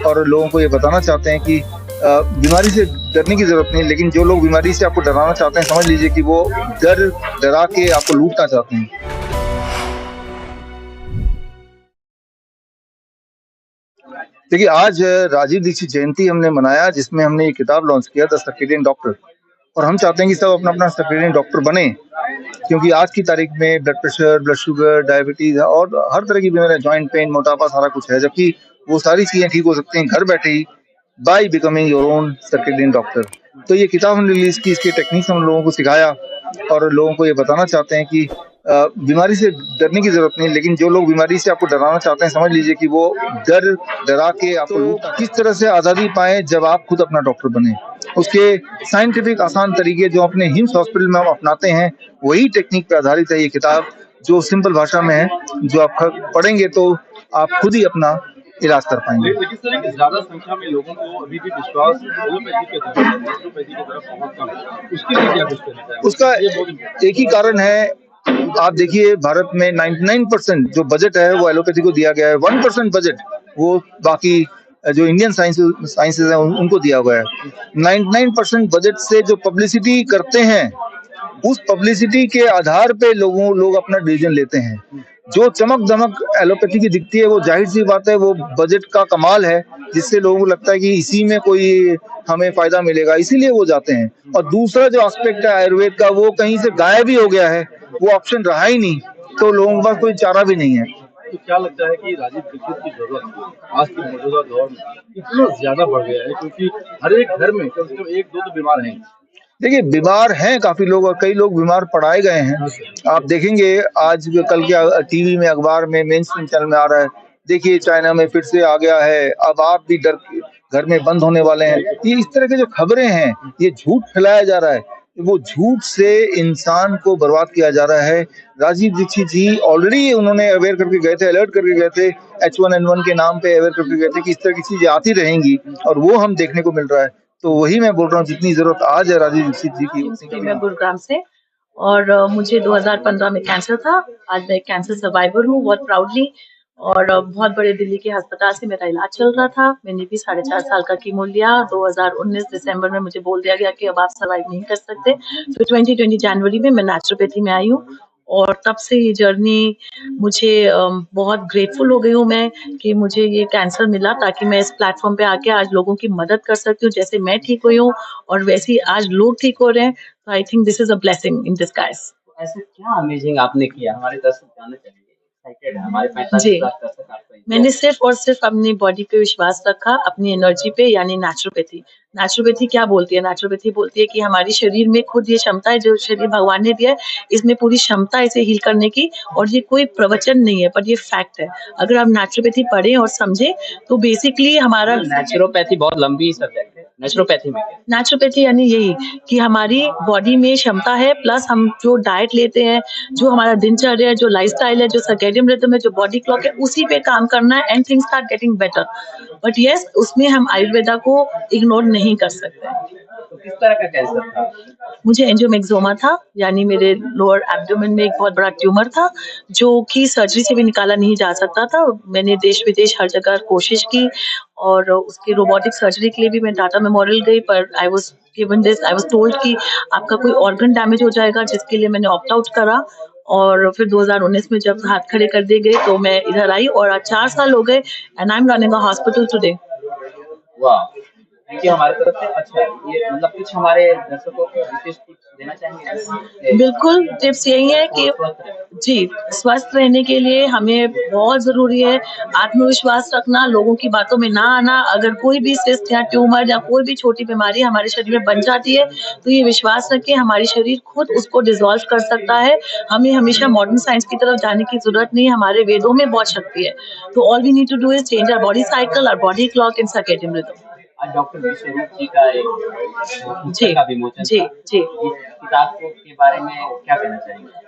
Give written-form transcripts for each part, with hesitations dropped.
और लोगों को ये बताना चाहते हैं कि बीमारी से डरने की ज़रूरत नहीं, लेकिन जो लोग बीमारी से आपको डराना चाहते हैं, समझ लीजिए कि वो डरा के आपको लूटना चाहते हैं। देखिए, आज राजीव दीक्षित जयंती हमने मनाया, जिसमें हमने ये किताब लॉन्च किया, द सर्केडियन डॉक्टर। और हम चाहते हैं कि सब अपना-अपना सर्केडियन डॉक्टर बनें, क्योंकि आज की तारीख में blood pressure, blood sugar, diabetes और हर तरह की बीमारियाँ, जॉइंट पेन, मोटापा, सारा कुछ है। जबकि वो सारी चीज़ें ठीक हो सकती हैं घर बैठे ही, by becoming your own circadian doctor. तो ये किताब हमने रिलीज़ की, इसके टेक्निक्स हम लोगों को सिखाया और लोगों को ये बताना चाहते हैं कि बीमारी से डरने की ज़रूरत नहीं, लेकिन जो लोग बीमारी से आपको डराना चाहते हैं, समझ लीजिए कि वो डरा के आपको किस तरह से आज़ादी पाएँ जब आप खुद अपना डॉक्टर बनें। उसके साइंटिफिक आसान तरीके जो अपने हिम्स हॉस्पिटल में हम अपनाते हैं, वही टेक्निक पे आधारित है ये किताब, जो सिंपल भाषा में है, जो आप पढ़ेंगे तो आप खुद ही अपना इलाज कर पाएँगे। लेकिन सर एक ज़्यादा संख्या में लोगों को अभी भी विश्वास एलोपैथी की तरफ है, नेचुरोपैथी की तरफ बहुत कम है। उसके लिए क्या कुछ कहना चाहेंगे? उसका ये बहुत एक ही कारण है, आप देखिए भारत में 99% जो बजट है वो एलोपैथी को दिया गया है, 1% बजट वो बाकी जो इंडियन साइंसेज़ हैं उनको दिया हुआ है। 99% बजट से जो पब्लिसिटी करते हैं, उस पब्लिसिटी के आधार पे लोग अपना डिसीजन लेते हैं। जो चमक-धमक एलोपैथी की दिखती है, वो ज़ाहिर-सी बात है, वो बजट का कमाल है, जिससे लोगों को लगता है कि इसी में कोई हमें फ़ायदा मिलेगा, इसीलिए वो जाते हैं। और दूसरा जो एस्पेक्ट है आयुर्वेद का, वो कहीं से गायब ही हो गया है, वो ऑप्शन रहा ही नहीं, तो लोगों के पास कोई चारा भी नहीं है। तो क्या लगता है कि राजीव दीक्षित की ज़रूरत आज के मौजूदा दौर में इतना ज़्यादा बढ़ गया है क्योंकि हर एक घर में कम से कम 1-2 तो बीमार हैं। देखिए, बीमार हैं काफ़ी लोग और कई लोग बीमार पड़ाए गए हैं। आप देखेंगे आज कल के टीवी में, अखबार में, मेनस्ट्रीम चैनल में आ रहा है। देखिए चाइना में फिर से आ गया है, अब आप भी डर के घर में बंद होने वाले हैं। ये इस तरह की जो खबरें हैं, ये झूठ फैलाया जा रहा है। वो झूठ से इंसान को बर्बाद किया जा रहा है। राजीव दीक्षित जी ऑलरेडी उन्होंने अवेयर करके गए थे, अलर्ट करके गए थे, H1N1 के नाम पे अवेयर करके गए थे कि इस तरह की चीज़ें आती रहेंगी और वो हम देखने को मिल रहा है। तो वही मैं बोल रहा हूँ, जितनी ज़रूरत आज है राजीव दीक्षित जी की, उतनी मैं गुरुग्राम से और मुझे 2015 में कैंसर था। आज मैं एक कैंसर सर्वाइवर हूँ बहुत प्राउडली और बहुत बड़े दिल्ली के अस्पताल से मेरा इलाज चल रहा था। मैंने भी 4.5 साल का कीमो लिया। 2019 दिसंबर में मुझे बोल दिया गया कि अब आप सर्वाइव नहीं कर सकते। तो 2020 जनवरी में मैं नेचुरोपैथी में आई हूँ और तब से ये जर्नी मुझे बहुत ग्रेटफुल हो गई हूँ मैं कि मुझे ये कैंसर मिला ताकि मैं इस प्लेटफॉर्म पे आके आज लोगों की मदद कर सकती हूँ। जैसे मैं ठीक हुई हूँ और वैसे ही आज लोग ठीक हो रहे हैं। तो I think this is a blessing in disguise. ऐसा क्या अमेजिंग आपने किया? हमारे दर्शक जानना चाहेंगे। एक्साइटेड है हमारे 45 जी, लाख दर्शक आपका मैंने सिर्फ और सिर्फ अपनी बॉडी पे विश्वास रखा, अपनी एनर्जी पे यानी नेचुरोपैथी। नेचुरोपैथी क्या बोलती है? नेचुरोपैथी बोलती है कि हमारी शरीर में खुद ये क्षमता है, जो शरीर भगवान ने दिया है, इसमें पूरी क्षमता है इसे हील करने की और ये कोई प्रवचन नहीं है, पर ये फैक्ट है। अगर आप नेचुरोपैथी पढ़ें और समझें, तो बेसिकली हमारा नेचुरोपैथी बहुत लंबी सब्जेक्ट है। नेचुरोपैथी में क्या? नेचुरोपैथी यानी यही कि हमारी बॉडी में क्षमता है प्लस हम जो डाइट लेते हैं, जो हमारा दिनचर्या है, जो लाइफ़स्टाइल है, जो सर्केडियन रिदम है, जो बॉडी क्लॉक है, उसी पे काम करना है and things start getting better. But yes, उसमें हम आयुर्वेदा को इग्नोर नहीं कर सकते। तो किस तरह का कैंसर था? मुझे एंजियोमेक्सिमा था, यानी मेरे लोअर एब्डोमेन में एक बहुत बड़ा ट्यूमर था, जो कि सर्जरी से भी निकाला नहीं जा सकता था। मैंने देश-विदेश हर जगह कोशिश की और उसकी रोबोटिक सर्जरी के लिए भी मैं टाटा मेमोरियल गई, पर आई वाज़ टोल्ड कि आपका कोई ऑर्गन डैमेज हो जाएगा, जिसके लिए मैंने ऑप्ट आउट करा और फिर 2019 में जब हाथ खड़े कर दिए गए, तो मैं इधर आई और आज 4 साल हो गए and I am running a hospital today. वाह! थैंक यू हमारी तरफ से। अच्छा, ये मतलब कुछ हमारे दर्शकों को विशेष टिप्स देना चाहेंगे? बिल्कुल, टिप्स यही है कि स्वस्थ रहें। जी, स्वस्थ रहने के लिए हमें बहुत ज़रूरी है आत्मविश्वास रखना, लोगों की बातों में ना आना। अगर कोई भी सिस्ट या ट्यूमर या कोई भी छोटी बीमारी हमारे शरीर में बन जाती है, तो ये विश्वास रखें हमारी शरीर खुद उसको डिसॉल्व कर सकता है। हमें हमेशा मॉडर्न साइंस की तरफ जाने की ज़रूरत नहीं है, हमारे वेदों में बहुत शक्ति है। तो all we need to do is change our body cycle, our body clock in circadian rhythm. आज डॉक्टर विश्वरूप जी का एक पुस्तक जी, का विमोचन जी, था। जी। इस किताब के बारे में क्या कहना चाहेंगे?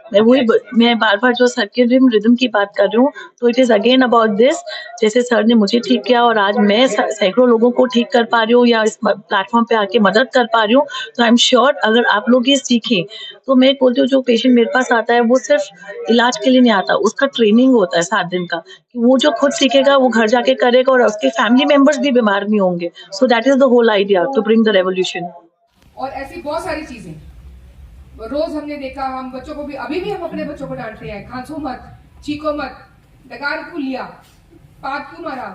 मैं बार बार जो सर्केडियन रिदम की बात कर रही हूँ, तो it is again about this. जैसे सर ने मुझे ठीक किया और आज मैं सैकड़ों लोगों को ठीक कर पा रही हूँ या इस प्लेटफॉर्म पे आके मदद कर पा रही हूँ, तो आई एम श्योर अगर आप लोग ये सीखें, तो मैं बोलती हूँ जो पेशेंट मेरे पास आता है वो सिर्फ इलाज के लिए नहीं आता, उसका ट्रेनिंग होता है 7 दिन का, कि वो जो खुद सीखेगा वो घर जाके करेगा और उसके फैमिली मेंबर्स भी बीमार नहीं होंगे। So that is the whole idea to bring the revolution. और ऐसी बहुत सारी चीजें रोज हमने देखा, हम बच्चों को भी, अभी भी हम अपने बच्चों को डांट रहे हैं, खांसो मत, चीखो मत, डकार क्यों लिया, पाप क्यों मारा,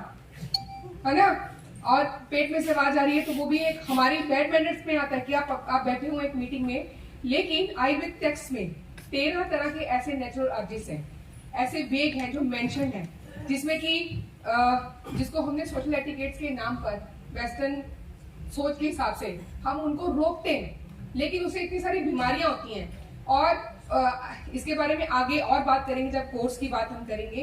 है ना, और पेट में से आवाज आ रही है, तो वो भी एक हमारी बैड मैनर्स में आता है कि आप बैठे हुए एक मीटिंग में, लेकिन आयुर्वेद टेक्स्ट में 13 तरह के ऐसे नेचुरल अर्जेस हैं, ऐसे वेग हैं जो मेंशन है, जिसमें कि जिसको हमने सोशल एटिकेट्स के नाम पर वेस्टर्न सोच के हिसाब से हम उनको रोकते हैं, लेकिन उससे इतनी सारी बीमारियां होती हैं। और इसके बारे में आगे और बात करेंगे जब कोर्स की बात हम करेंगे।